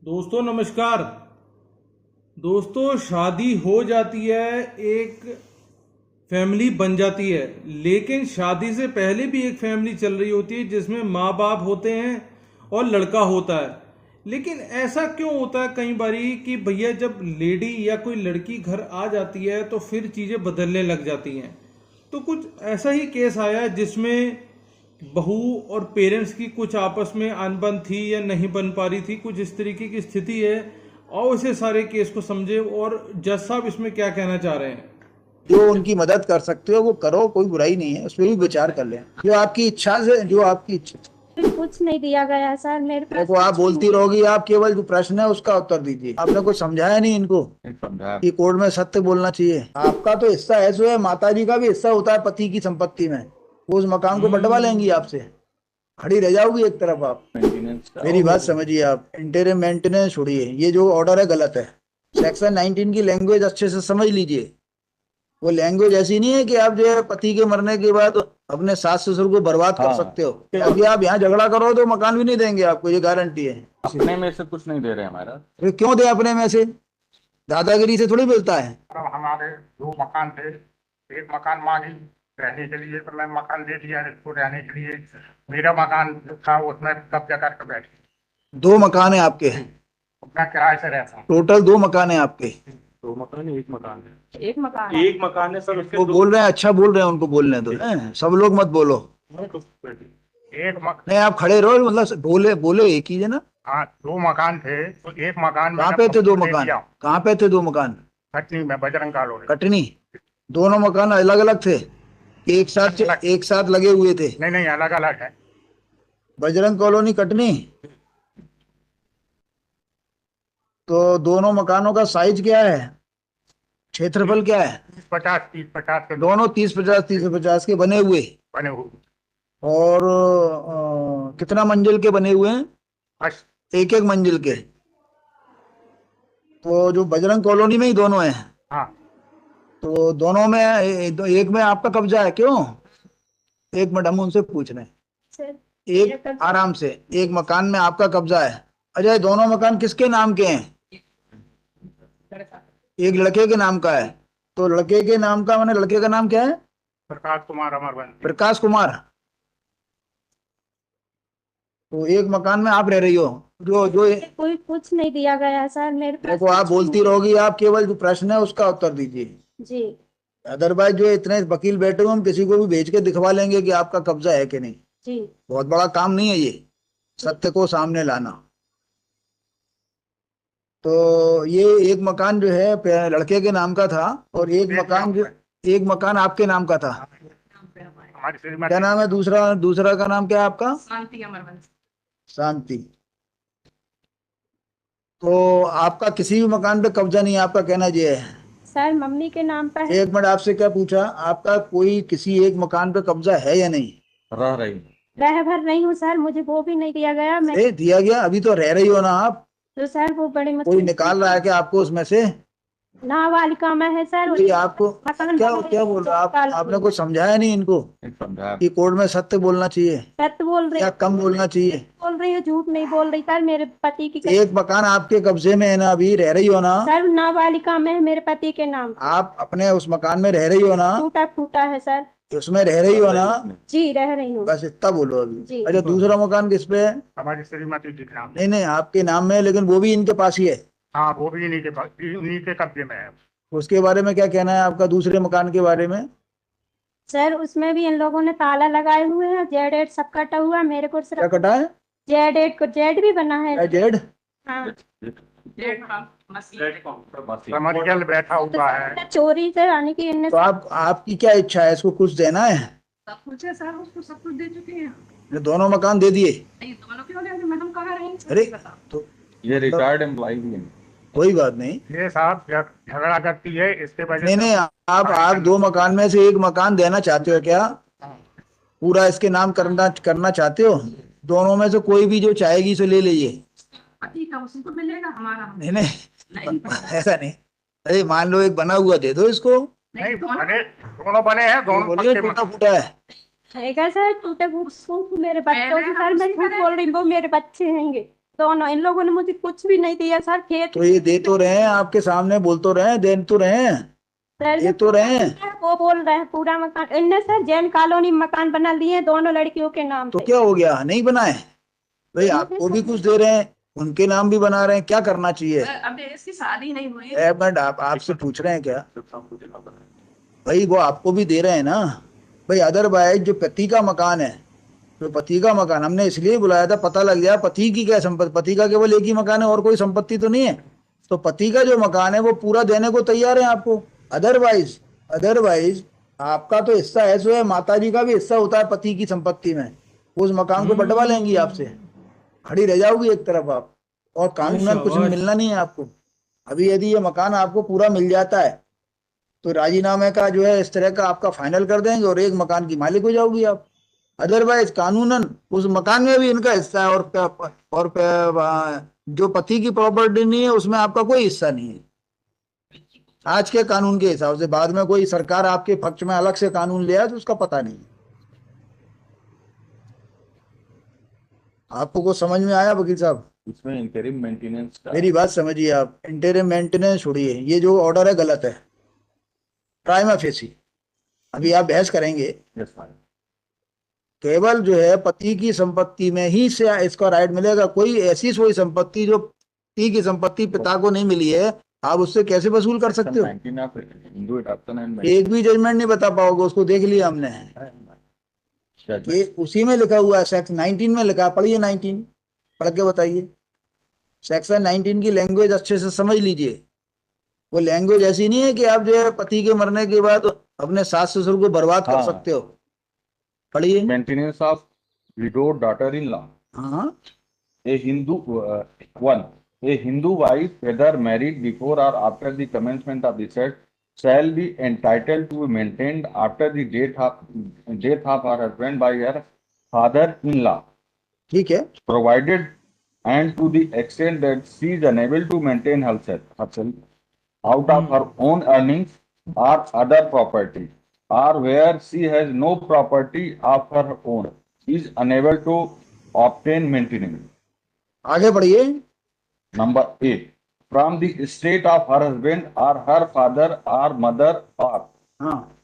दोस्तों नमस्कार। दोस्तों शादी हो जाती है, एक फैमिली बन जाती है, लेकिन शादी से पहले भी एक फैमिली चल रही होती है जिसमें माँ बाप होते हैं और लड़का होता है। लेकिन ऐसा क्यों होता है कई बारी कि भैया जब लेडी या कोई लड़की घर आ जाती है तो फिर चीज़ें बदलने लग जाती हैं। तो कुछ ऐसा ही केस आया है जिसमें बहू और पेरेंट्स की कुछ आपस में अनबन थी या नहीं बन पा रही थी, कुछ इस तरीके की स्थिति है। और इसे सारे केस को समझे और जज साहब इसमें क्या कहना चाह रहे हैं। जो उनकी मदद कर सकते हो वो करो, कोई बुराई नहीं है, उसमें भी विचार कर लें। जो आपकी इच्छा से, जो आपकी इच्छा। कुछ नहीं दिया गया सर मेरे पास। देखो, आप बोलती रहोगी, आप केवल जो प्रश्न है उसका उत्तर दीजिए। आपने कुछ समझाया नहीं इनको कि कोर्ट में सत्य बोलना चाहिए। आपका तो हिस्सा है, सो है, माता जी का भी हिस्सा होता है पति की संपत्ति में। वो उस मकान को बंटवा लेंगी आपसे, खड़ी रह जाओगी एक तरफ आप। मेरी बात समझिए, आप इंटरिम मेंटेनेंस छोड़िए, ये जो ऑर्डर है गलत है। सेक्शन 19 की लैंग्वेज अच्छे से समझ लीजिए। वो लैंग्वेज ऐसी नहीं है कि आप जो है पति के मरने के बाद अपने सास ससुर को बर्बाद कर सकते हो। अभी आप यहाँ झगड़ा करो तो मकान भी नहीं देंगे आपको, ये गारंटी है। अपने में से कुछ नहीं दे रहे हमारा। फिर क्यों दे अपने में से? दादागिरी से थोड़ी मिलता है। हमारे दो मकान थे, एक मकान मांगी रहने के लिए तो मैं मकान दे दिया इसको रहने के लिए। मेरा मकान जो था उसमें कब्जा करके बैठी। 2 मकान है आपके, मैं किराए से रहता हूँ। टोटल 2 मकान है आपके। दो मकान, एक मकान है। एक मकान एक मकान है सर, उसके वो बोल रहे हैं, अच्छा बोल रहे हैं, उनको बोलने दो। सब लोग मत बोलो। एक नहीं, आप खड़े रहो, मतलब बोले बोले एक ही है ना। हाँ, दो मकान थे तो एक मकान कहाँ मैंने पे थे 2 दे मकान? दिया। कहाँ पे थे 2 मकान? कटनी में बजरंग कॉलोनी। कटनी। दोनों मकान अलग अलग थे, एक साथ लगे हुए थे? नहीं नहीं, अलग अलग है। बजरंग कॉलोनी कटनी। तो दोनों मकानों का साइज क्या है, क्षेत्रफल क्या है? 30-50 के दोनों 30-50 के बने हुए। बने हुए। और कितना मंजिल के बने हुए हैं? बस एक एक मंजिल के। तो जो बजरंग कॉलोनी में ही दोनों हैं, हाँ। तो दोनों में एक में आपका कब्जा है क्यों? एक मिनट, हम उनसे पूछ रहे हैं। सर। एक आराम से, एक मकान में आपका कब्जा है। अजय, दोनों मकान किसके नाम के हैं? एक लड़के के नाम का है। तो लड़के के नाम का माने, लड़के का नाम क्या है? प्रकाश कुमार अमरवंशी। प्रकाश कुमार। तो एक मकान में आप रह रही हो, जो जो कोई कुछ नहीं दिया गया सर मेरे पास। देखो, आप बोलती रहोगी, आप केवल जो प्रश्न है उसका उत्तर दीजिए। जी। अदरवाइज जो इतने वकील बैठे हुए, हम किसी को भी भेज के दिखवा लेंगे कि आपका कब्जा है कि नहीं। जी। बहुत बड़ा काम नहीं है ये, सत्य को सामने लाना। तो ये एक मकान जो है लड़के के नाम का था, और एक मकान आपके नाम का था। हमारी श्रीमती क्या नाम है दूसरा? दूसरा का नाम क्या है आपका? शांति अमरवंशी। शांति। तो आपका किसी भी मकान पे कब्जा नहीं है, आपका कहना ये है? सर मम्मी के नाम पर है। एक मिनट, आपसे क्या पूछा? आपका कोई किसी एक मकान पे कब्जा है या नहीं? रह रही। रह भर नहीं हूँ सर, मुझे वो भी नहीं दिया गया। मैं दिया गया, अभी तो रह रही हो ना आप। तो सर वो बड़े कोई मुश्किल निकाल रहा है क्या आपको उसमें से? नाबालिका में है सर। ये आपको मकान क्या बने क्या बोल रहा है? आपने कुछ समझाया नहीं इनको समझा। कि कोर्ट में सत्य बोलना चाहिए सत्य बोल रही या कम बोलना चाहिए? बोल रही हूँ, झूठ नहीं बोल रही सर। मेरे पति की एक मकान आपके कब्जे में है ना, अभी रह रही हो ना? सर नाबालिका में है मेरे पति के नाम। आप अपने उस मकान में रह रही हो ना? टूटा फूटा है सर। उसमें रह रही हो ना? जी रह रही हूँ। बस इतना बोलो अभी। जी। अच्छा, दूसरा मकान किस पे है? हमारी श्रीमती जी का नाम। नहीं नहीं, आपके नाम में है, लेकिन वो भी इनके पास ही है। हाँ, वो भी इन्हीं के कब्जे में है। उसके बारे में क्या कहना है आपका, दूसरे मकान के बारे में? सर उसमें भी इन लोगों ने ताला लगाए हुए हैं, जेड एड सब कटा हुआ है। मेरे को क्या सिर्फ कटा है? जेड एड को जेड भी बना है। जेड? हाँ। कमर्शियल बैठा हुआ है। चोरी से यानी कि इनने तो आपकी क्या इच्छा है, इसको कुछ देना है? सब कुछ है सर, उसको सब कुछ दे चुके हैं। ये दोनों मकान दे दिए? नहीं, दोनों क्यों ले? मैं हम कहाँ रहेंगे? अरे, तो ये रिटायर्ड एम्प्लॉय भी है। कोई बात नहीं। ये साहब झगड़ा करती है, इसके वजह नहीं से। नहीं, आप 2 मकान में से एक मकान देना चाहते हो क्या? पूरा इसके नाम करना करना चाहते हो? दोनों में से कोई भी जो चाहेगी सो ले लीजिए। पति का उसी को मिलेगा, हमारा नहीं नहीं, नहीं। ऐसा नहीं। अरे मान लो एक बना हुआ दे दो इसको। नहीं बने, दोनों बने हैं, दोनों बोलिए पक्के टूटा फूटा है। है क्या सर? टूटे फूट मेरे बच्चों की सर, मैं झूठ बोल रही हूँ, वो मेरे बच्चे हैंगे। दोनों इन लोगों ने मुझे कुछ भी नहीं दिया सर। खेत तो ये दे तो रहे हैं, आपके सामने बोल तो रहे हैं, दे तो रहे हैं, सर ये जो तो रहे हैं। वो बोल रहे हैं पूरा मकान इनने सर जैन कॉलोनी में मकान बना लिए दोनों लड़कियों के नाम तो पे। क्या हो गया, नहीं बनाए? भाई आपको भी कुछ दे रहे हैं, उनके नाम भी बना रहे हैं, क्या करना चाहिए? अभी इसकी शादी नहीं हुई। एक मिनट, आप आपसे पूछ रहे हैं क्या? भाई वो आपको भी दे रहे हैं ना। भाई अदरवाइज जो पति का मकान है, जो पति का मकान हमने इसलिए बुलाया था, पता लग जाए पति की क्या संपत्ति, पति का केवल एक ही मकान है और कोई संपत्ति तो नहीं है। तो पति का जो मकान है वो पूरा देने को तैयार है आपको। अदरवाइज अदरवाइज आपका तो हिस्सा है सो है, माता जी का भी हिस्सा होता है पति की संपत्ति में, वो उस मकान को बंटवा लेंगी आपसे, खड़ी रह जाओगी एक तरफ आप, और कानूनन कुछ शाबाश। मिलना नहीं है आपको। अभी यदि ये मकान आपको पूरा मिल जाता है तो राजीनामे का जो है इस तरह का आपका फाइनल कर देंगे और एक मकान की मालिक हो जाओगी आप। अदरवाइज कानूनन उस मकान में भी इनका हिस्सा है, जो पति की प्रॉपर्टी नहीं है उसमें आपका कोई हिस्सा नहीं है आज के कानून के हिसाब से। बाद में कोई सरकार आपके पक्ष में अलग से कानून ले आए तो उसका पता नहीं। आपको कुछ समझ में आया वकील साहब? इसमें इंटरिम मेंटेनेंस का मेरी बात समझिए आप, इंटरिम मेंटेनेंस छोड़िए, ये जो ऑर्डर है गलत है, प्राइमा फेसी। अभी आप बहस करेंगे, यस फाइन। केवल जो है पति की संपत्ति में ही से इसका राइट मिलेगा। कोई ऐसी कोई संपत्ति जो पति की संपत्ति पिता को नहीं मिली है, आप उससे कैसे वसूल कर सकते हो? 19 ऑफ हिंदू एडॉप्शन एंड एक भी जजमेंट नहीं बता पाओगे, उसको देख लिया हमने, ये उसी में लिखा हुआ है, सेक्शन 19 में लिखा है। पढ़िए 19, पढ़ के बताइए। सेक्शन 19 की लैंग्वेज अच्छे से समझ लीजिए। वो लैंग्वेज ऐसी नहीं है कि आप जो है पति के मरने के बाद अपने सास ससुर को बर्बाद कर हाँ। सकते हो। पढ़िए। Maintenance of widowed daughter in law. हाँ, A Hindu one. A Hindu wife, whether married before or after the commencement of the said, shall be entitled to be maintained after the death of her husband by her father-in-law, ठीक है। provided and to the extent that she is unable to maintain herself out of her own earnings or other property, or where she has no property of her own, is unable to obtain maintenance. आगे बढ़िए। Number 8. From the estate of her husband or her father or mother, or हाँ,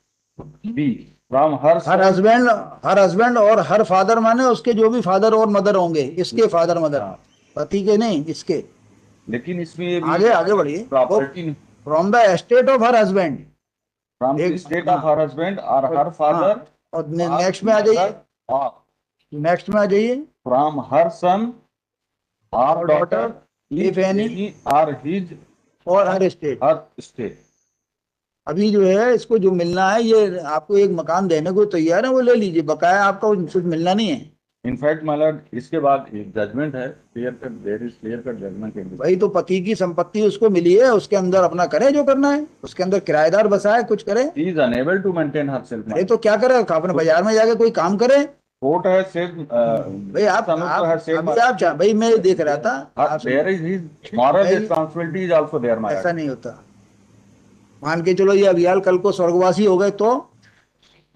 B. From her her husband और her father माने उसके जो भी father और mother होंगे, इसके फादर मदर, हाँ। पति के नहीं, इसके। लेकिन इसमें ये भी आगे बढ़िए। Property from the estate of her husband, from the state of her husband और हर फादर, और नेक्स्ट में आ जाइए, और नेक्स्ट में आ जाइए। फ्रॉम हर सन और डॉटर if any, और हिज और हर स्टेट। हर स्टेट। अभी जो है इसको जो मिलना है, ये आपको एक मकान देने को तैयार है, वो ले लीजिए, बकाया आपका कुछ मिलना नहीं है। इनफैक्ट मतलब इसके बाद एक जजमेंट है, clear cut, there is clear cut judgment. भाई तो पति की संपत्ति उसको मिली है, उसके अंदर अपना करे जो करना है, उसके अंदर किराएदार बसाए, कुछ करे। She is unable to maintain herself. अरे तो क्या करे, अपने बाजार में जाके कोई काम करे। Court has said, भाई आप अभी आप भाई मैं देख रहा था, आप there is his moral भाई- responsibility is also there, my ऐसा lord. नहीं होता। मान के चलो ये अभियाल कल को स्वर्गवासी हो गए तो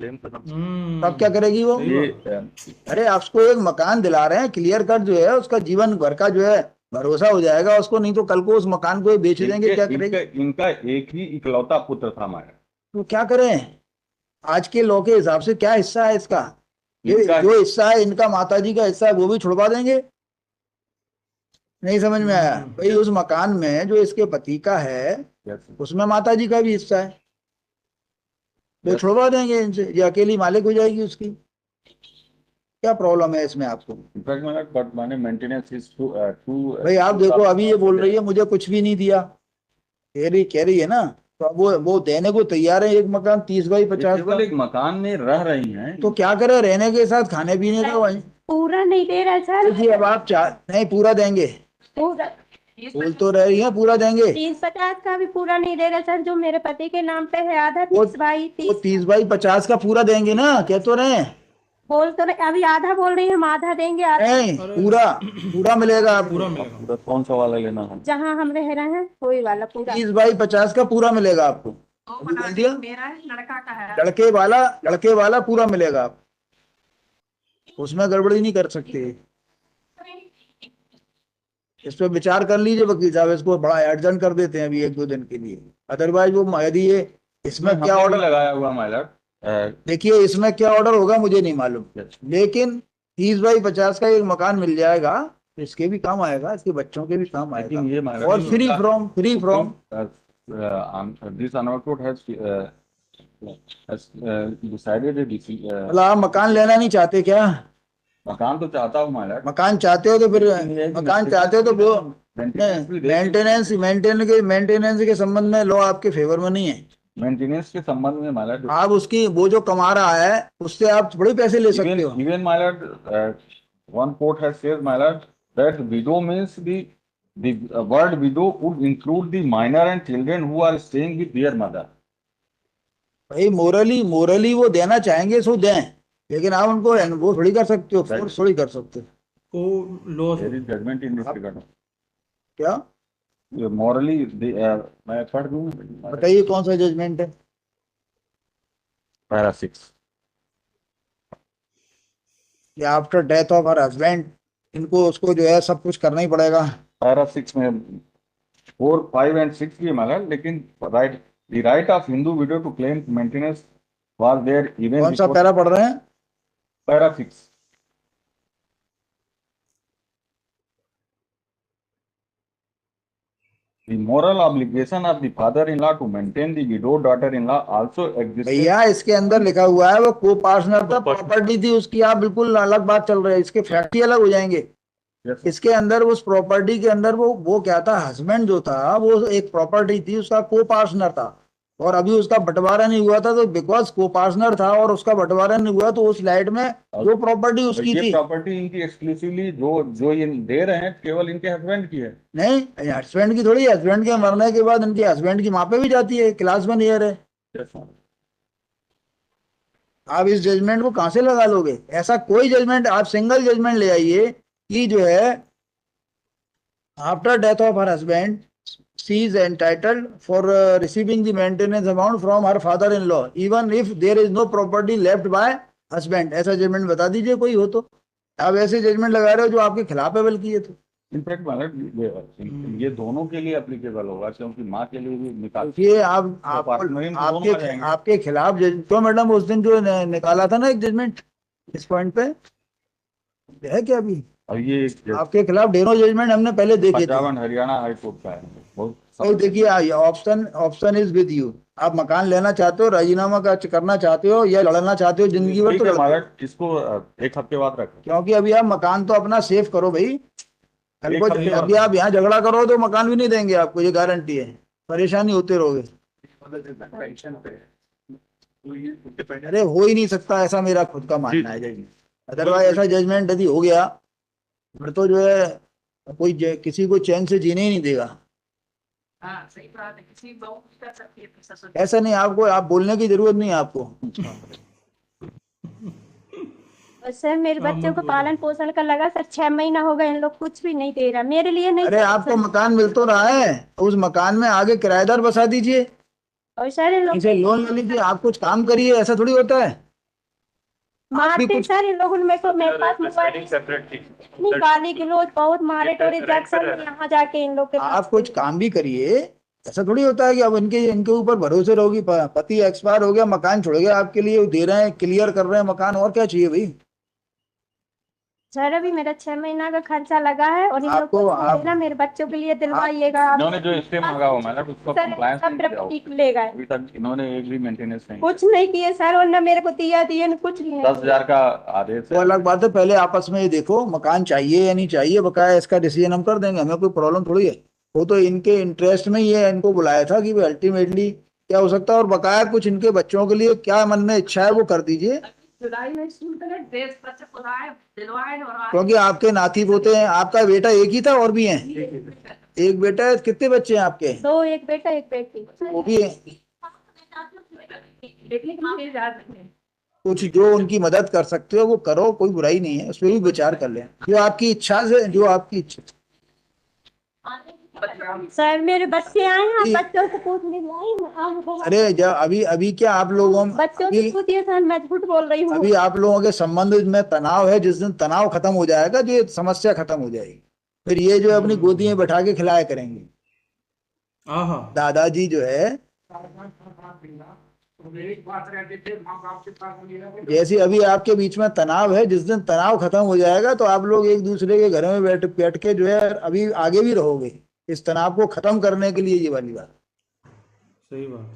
तब क्या करेगी वो? सही बात। ये अरे आप उसको एक मकान दिला रहे हैं, क्लियर कट जो है उसका जीवन भर का जो है भरोसा हो जाएगा उसको, नहीं तो कल को उस मकान को बेच देंगे, क्या करेंगे? इनका एक ही इकलौता पुत्र था हमारा। तो क्या करें? आज के लॉ के हिसाब से क्या हिस्सा है इसका? ये इनका- जो हिस्सा है इनका, माता जी का हिस्सा है, वो भी छुड़वा देंगे। नहीं समझ में आया? भाई उस मकान में जो इसके पति का है उसमें माता जी का भी हिस्सा है, वो Yes. छुड़वा देंगे इनसे, ये अकेली मालिक हो जाएगी उसकी। क्या प्रॉब्लम है इसमें आपको? इनफैक्ट my lord, but मैंने मेंटेनेंस इज टू भाई आप देखो, अभी ये बोल रही है मुझे कुछ भी नहीं दिया, कह रही है ना, तो अब वो देने को तैयार है एक मकान 30 बाई 50 केवल का। एक मकान में रह रही हैं, तो क्या करे, रहने के साथ खाने पीने का वही। पूरा नहीं दे रहा सर, जी अब आप नहीं पूरा देंगे, पूरा बोल तो रह रही है पूरा देंगे। 30-50 का भी पूरा नहीं दे रहा सर, जो मेरे पति के नाम पे है आधा, वो- 30 बाई वो 30 30 बाई 50 का पूरा देंगे ना, कह तो रहे हैं। बोल तो रहे, अभी आधा बोल रही है, हम आधा देंगे, आधा नहीं पूरा मिलेगा आपको। पूरा मिलेगा। पूरा कौन सा वाला लेना है? जहाँ हम रह रहे हैं वही वाला पूरा। 30 बाई 50 का पूरा मिलेगा आपको। वो अभी बना बोल दिया? मेरा है, लड़का का है। लड़के वाला पूरा मिलेगा आप, उसमें गड़बड़ी नहीं कर सकते। इस पे विचार कर लीजिए वकील साहब, इसको बड़ा एडजन कर देते हैं अभी 1-2 दिन के लिए। अदरवाइज वो यदि ये इसमें क्या हमने भी ऑर्डर, लगाया हुआ माइलर। देखिए इसमें क्या ऑर्डर होगा मुझे नहीं मालूम, लेकिन 30 बाई 50 का एक मकान मिल जाएगा तो इसके भी काम आएगा, इसके बच्चों के भी काम आएगा, लेकिन ये माइलर और free from this Anwar court has decided a मतलब आप मकान लेना नहीं चाहते क्या? मकान तो चाहता हूँ माइलर। मकान चाहते हो तो फिर मकान चाहते हो तो वो मेंटेनेंस के संबंध में लॉ आपके फेवर में नहीं है। मेंटेनेंस के संबंध में माइलर आप उसकी वो जो कमा रहा है उससे आप थोड़ी पैसे ले सकते हो। even Mylar one court has said Mylar that widow means the word widow would include the minor and children who are staying with their mother। भाई मोरली वो देना चाहेंगे सो दें, लेकिन आप उनको वो थोड़ी कर सकते हो, फोर्स थोड़ी कर सकते हो। को law There is judgment in this regard। क्या Morally मैं पढ़ दूँ बताइए कौन सा जजमेंट है? पैरा 6 कि after death of her husband इनको उसको जो है सब कुछ करना ही पड़ेगा। पैरा 6 में 4, 5 and 6 भी माला, लेकिन the right of Hindu widow to claim maintenance was there even कौन सा before पैरा पढ़ रहे हैं? Para 6। The moral obligation of the father-in-law to maintain the widowed daughter-in-law also existed। भैया इसके अंदर लिखा हुआ है वो को पार्टनर था, प्रॉपर्टी थी उसकी, आप बिल्कुल अलग बात चल रही है, इसके फैक्ट ही अलग हो जाएंगे। Yes। इसके अंदर उस प्रॉपर्टी के अंदर वो क्या था, हस्बैंड जो था वो एक प्रॉपर्टी थी, उसका को पार्टनर था, और अभी उसका बंटवारा नहीं हुआ था, तो बिकॉज को पार्टनर था और उसका बंटवारा नहीं हुआ तो उस लाइट में वो प्रॉपर्टी उसकी ये थी। प्रॉपर्टी इनकी एक्सक्लूसिवली जो ये दे रहे हैं केवल इनके हस्बैंड की है। नहीं हस्बैंड की थोड़ी, हस्बैंड के मरने के बाद इनके हस्बैंड की माँ पे भी जाती है, क्लास में नियर है। आप इस जजमेंट को कहां से लगा लोगे? ऐसा कोई जजमेंट, आप सिंगल जजमेंट ले आइए कि जो है after death of her husband she is entitled for receiving the maintenance amount from her father-in-law even if there is no property left by husband। ऐसा जजमेंट बता दीजिए कोई हो तो। आप ऐसे जजमेंट लगा रहे हो जो आपके खिलाफ है बल्कि ये तो। इनफैक्ट मतलब ये दोनों के लिए एप्लीकेबल होगा, क्योंकि माँ के लिए भी निकाल ये आपके खिलाफ तो मैडम उस दिन जो निकाला था ना एक जजमेंट इस पॉइंट पे है क्या अभी? और ये आपके खिलाफ ढेरों जजमेंट हमने पहले देखे थे। हरियाणा हाई कोर्ट का है बहुत। और देखिए ऑप्शन इज विद यू, आप मकान लेना चाहते हो, राजीनामा करना चाहते हो या लड़ना चाहते हो जिंदगी भर, तो हमारा इसको एक हफ्ते बाद रखें, क्योंकि अभी आप मकान तो अपना सेव करो भाई, कल को अभी आप यहाँ झगड़ा करो तो मकान भी नहीं देंगे आपको, ये गारंटी है, परेशानी होते रहोगे। अरे हो ही नहीं सकता ऐसा, मेरा खुद का मानना है जजमेंट। अदरवाइज ऐसा जजमेंट यदि हो गया फिर तो जो है कोई किसी को चैन से जीने ही नहीं देगा। हाँ सही बात है, किसी बहू कर सकती है ससुर। ऐसा नहीं, आपको आप बोलने की जरूरत नहीं है आपको। सर मेरे बच्चों को पालन पोषण का लगा सर 6 महीना हो गए, इन लोग कुछ भी नहीं दे रहा मेरे लिए। नहीं अरे आपको मकान मिल तो रहा है, उस मकान में आगे किराएदार बसा दीजिए और सर इन लोग इसे लोन ले लीजिए, आप कुछ काम करिए, ऐसा थोड़ी होता है। मारते सर इन लोगों ने मेरे पास मोबाइल नहीं, गाली गलौज बहुत मारे टोरे जग सर, यहाँ जाके इन लोग के पास आप कुछ काम भी करिए, ऐसा थोड़ी होता है कि अब इनके ऊपर भरोसे रहोगी। पति एक्सपायर हो गया, मकान छोड़ गया आपके लिए, वो दे रहे हैं, क्लियर कर रहे हैं मकान, और क्या चाहिए भाई? सर अभी मेरा 6 महीना का खर्चा लगा है और इन लोग को देना, मेरे बच्चों के लिए दिलवाइएगा। इन्होंने जो स्टे मांगा हुआ मतलब उसका कंप्लायंस मिलेगा, अभी तक इन्होंने एक भी मेंटेनेंस नहीं कुछ नहीं किए सर, और न मेरे को दिया दिए न कुछ नहीं। 10,000 का आदेश वो अलग बात है, पहले आपस में ये देखो मकान चाहिए या नहीं चाहिए, बकाया इसका डिसीजन हम कर देंगे, हमें कोई प्रॉब्लम थोड़ी है। वो तो इनके इंटरेस्ट में ही है, इनको बुलाया था कि अल्टीमेटली क्या हो सकता है, और बकाया कुछ इनके बच्चों के लिए क्या मन में इच्छा है वो कर दीजिए, जुलाई में स्कूल का ड्रेस बच्चे को दिलवाए और क्योंकि आपके नाती पोते हैं। आपका बेटा एक ही था और भी हैं? एक बेटा है, कितने बच्चे हैं आपके? 2, एक बेटा एक बेटी। वो भी है। बेटी की मांगे जा रही है। कुछ जो उनकी मदद कर सकते हो वो करो, कोई बुराई नहीं है, उस पर भी विचार कर लें, जो आपकी इच्छा से, जो आपकी इच्छा। सर मेरे बच्चे आए हैं, आप बच्चों से पूछ लीजिए। अरे जब अभी क्या आप लोगों बच्चों से पूछिए सर, मैं झूठ बोल रही हूँ। अभी आप लोगों के संबंध में तनाव है, जिस दिन तनाव खत्म हो जाएगा जो ये समस्या खत्म हो जाएगी, फिर ये जो है अपनी गोदी में बैठा के खिलाया करेंगे। आहा। दादाजी जो है एक बात रहती थी माँ बाप के पास नहीं रहते जैसे अभी आपके बीच में तनाव है, जिस दिन तनाव खत्म हो जाएगा तो आप लोग एक दूसरे के घर में बैठ बैठ के जो है अभी आगे भी रहोगे इस तनाव को खत्म करने के लिए। ये वाली बात सही बात।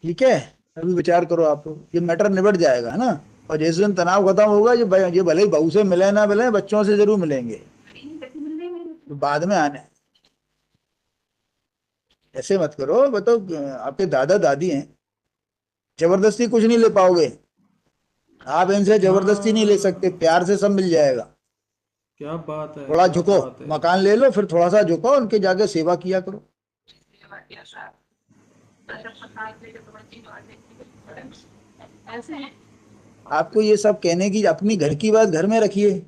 ठीक है, अभी विचार करो आप लोग, ये मैटर निबट जाएगा, है ना। और जिस दिन तनाव खत्म होगा ये भले ही बहू से मिले ना मिले, बच्चों से जरूर मिलेंगे, तो बाद में आने। ऐसे मत करो, बताओ आपके दादा दादी हैं, जबरदस्ती कुछ नहीं ले पाओगे आप, इनसे जबरदस्ती नहीं ले सकते, प्यार से सब मिल जाएगा। क्या बात है, थोड़ा क्या झुको, बात है। मकान ले लो, फिर थोड़ा सा झुको, उनके जाके सेवा किया करो। ऐसे है। आपको ये सब कहने की, अपनी घर की बात घर में रखिए।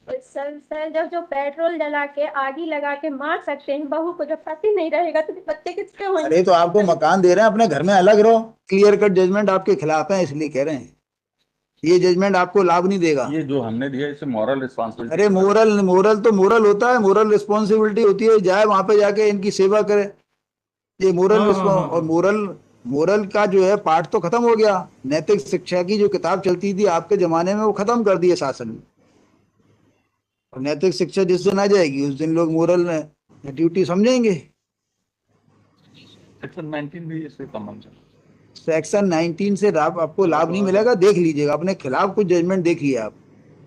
सर जब जो पेट्रोल जला के आगी लगा के मार सकते हैं बहू को, जब पति नहीं रहेगा तो बच्चे किसके होंगे? अरे तो आपको मकान दे रहे हैं, अपने घर में अलग रहो। क्लियर कट जजमेंट आपके खिलाफ है, इसलिए कह रहे हैं, ये जजमेंट आपको लाभ नहीं देगा। ये जो हमने दिया इसे मॉरल रिस्पॉन्सिबिलिटी। अरे मोरल मोरल तो मोरल होता है, मोरल रिस्पॉन्सिबिलिटी होती है, जाए वहां पे जाके इनकी सेवा करे, ये मोरल हाँ। और मोरल का जो है पार्ट तो खत्म हो गया। नैतिक शिक्षा की जो किताब चलती थी आपके जमाने में, वो खत्म कर दी है शासन ने। और नैतिक शिक्षा जिस दिन आ जाएगी उस दिन लोग मोरल ड्यूटी समझेंगे। सेक्शन 19 भी इससे कॉमन है। सेक्शन 19 से आपको लाभ नहीं मिलेगा, देख लीजिएगा, अपने खिलाफ कुछ जजमेंट देखिए आप,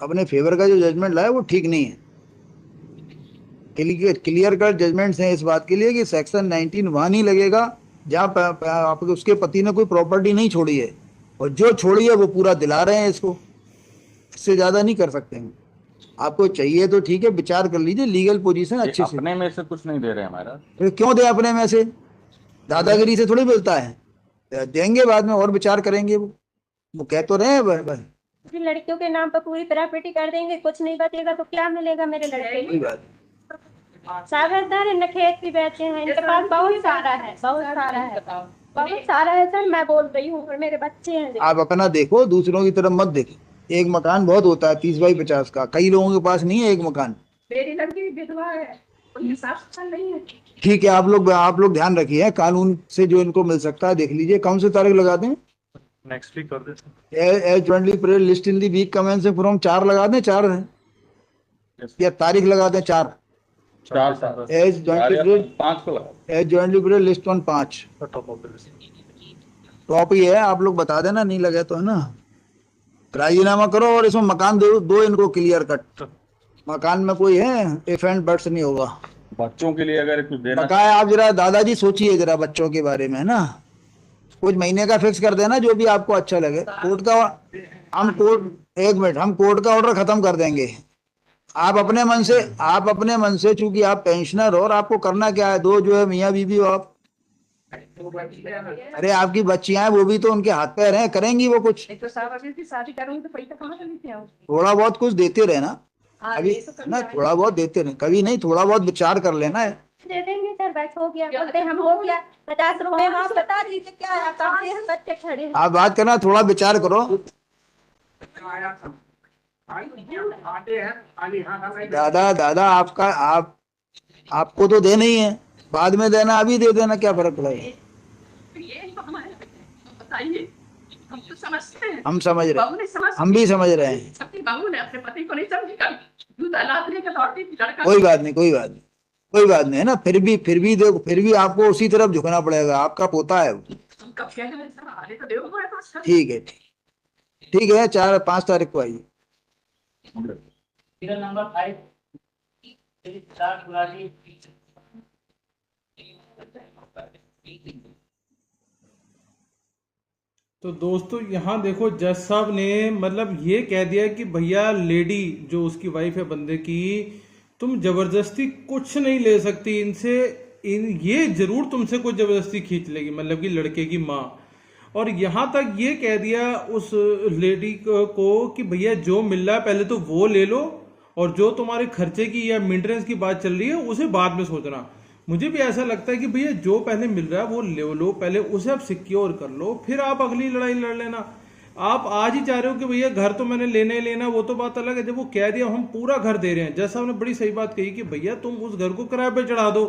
अपने फेवर का जो जजमेंट लाए वो ठीक नहीं है। क्लियर कट जजमेंट्स हैं इस बात के लिए कि सेक्शन 19 वहां नहीं लगेगा जहाँ उसके पति ने कोई प्रॉपर्टी नहीं छोड़ी है, और जो छोड़ी है वो पूरा दिला रहे हैं इसको, इससे ज्यादा नहीं कर सकते हैं। आपको चाहिए तो ठीक है, विचार कर लीजिए, लीगल पोजीशन अच्छे से। अपने में से कुछ नहीं दे रहे हमारा। फिर क्यों दे अपने में से? दादागिरी से थोड़ी मिलता है, देंगे बाद में और विचार करेंगे। वो कह तो रहे हैं लड़कियों के नाम पर पूरी प्रॉपर्टी कर देंगे, कुछ नहीं बचेगा तो क्या मिलेगा मेरे लड़के कोई को? बात। सागरदार इन खेत भी बेचे हैं, इनके पास बहुत सारा है, बहुत सारा है, बहुत सारा है सर। मैं बोल रही हूँ, और मेरे बच्चे हैं। आप अपना देखो, दूसरों की तरफ मत देखो। एक मकान बहुत होता है 30 बाई 50 का, कई लोगों के पास नहीं है एक मकान। मेरी लड़की विधवा है, कोई हिसाब से नहीं है। ठीक है, आप लोग ध्यान रखिए, कानून से जो इनको मिल सकता है देख लीजिए। कौन सी तारीख लगा दें? नेक्स्ट वीक कर देते as jointly period list in the week commencing from 4 लगा दें, 4 है या तारीख लगा दें 4। 4 एज जॉइंटली पीरियड 5 को लगा। As jointly period list on 5 top ही है, आप लोग बता देना, नहीं लगे तो, है ना। राजीनामा करो और इसमें मकान दो इनको क्लियर कट। मकान में कोई है इफ एंड बट्स नहीं होगा। बच्चों के लिए अगर कुछ देना बकाया आप जरा दादाजी सोचिए जरा बच्चों के बारे में, है ना। कुछ महीने का फिक्स कर देना, जो भी आपको अच्छा लगे। कोर्ट का हम कोर्ट का ऑर्डर खत्म कर देंगे। आप अपने मन से चूंकि आप पेंशनर हो, और आपको करना क्या है, दो जो है मियाँ बीवी हो आप। अरे आपकी बच्चियां हैं, वो भी तो उनके हाथ पैर हैं, करेंगी वो कुछ। एक तो साहब अभी की शादी करूंगी तो पैसा कहाँ से लेते आओ? थोड़ा बहुत कुछ देते रहना हाँ, अभी, ये तो करना ना है। थोड़ा बहुत देते रहे, कभी नहीं, थोड़ा बहुत विचार कर लेना है। दे देंगे सर, बस हो गया। बोलते हम हो गया 50 रुपए, आप बता दीजिए क्या है, कब से हम बच्चे खड़े हैं। आप बात करना, थोड़ा विचार करो। आया था आते हैं खाली हाथ नहीं दादा आपको तो देना ही है, बाद में देना, अभी दे देना, क्या फर्क पड़ेगा। ये तो हमारे बताइए, हम तो समझते हैं। हम समझ रहे बहू ने समझ, हम भी समझ रहे हैं। अपनी बहू ने अपने पति को नहीं समझी, कभी दूध अलाद लेकर दौड़ती थी लड़का। कोई बात नहीं है ना। फिर भी देखो, फिर भी आपको उसी तरफ झुकना पड़ेगा, आपका पोता है वो। तुम कब कह रहे हैं सर, आने तो देखो हमारे पास। ठीक है 4-5 तारीख को आइए। नंबर 5 तो दोस्तों यहाँ देखो, जज साहब ने मतलब ये कह दिया कि भैया लेडी जो उसकी वाइफ है बंदे की, तुम जबरदस्ती कुछ नहीं ले सकती इनसे। ये जरूर तुमसे कुछ जबरदस्ती खींच लेगी, मतलब कि लड़के की माँ। और यहाँ तक ये कह दिया उस लेडी को कि भैया जो मिल रहा है पहले तो वो ले लो, और जो तुम्हारे खर्चे की या मेंटेनेंस की बात चल रही है उसे बाद में सोचना। मुझे भी ऐसा लगता है कि भैया जो पहले मिल रहा है वो ले लो, पहले उसे आप सिक्योर कर लो, फिर आप अगली लड़ाई लड़ लेना। आप आज ही चाह रहे हो कि भैया घर तो मैंने लेना ही लेना, वो तो बात अलग है। जब वो कह दिया हम पूरा घर दे रहे हैं, जैसा आपने बड़ी सही बात कही कि भैया तुम उस घर को किराए पे चढ़ा दो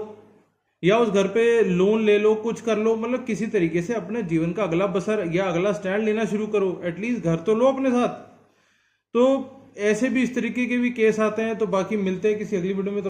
या उस घर पे लोन ले लो, कुछ कर लो, मतलब किसी तरीके से अपने जीवन का अगला बसर या अगला स्टैंड लेना शुरू करो, एटलीस्ट घर तो लो अपने साथ। तो ऐसे भी इस तरीके के भी केस आते हैं। तो बाकी मिलते हैं किसी अगली वीडियो में।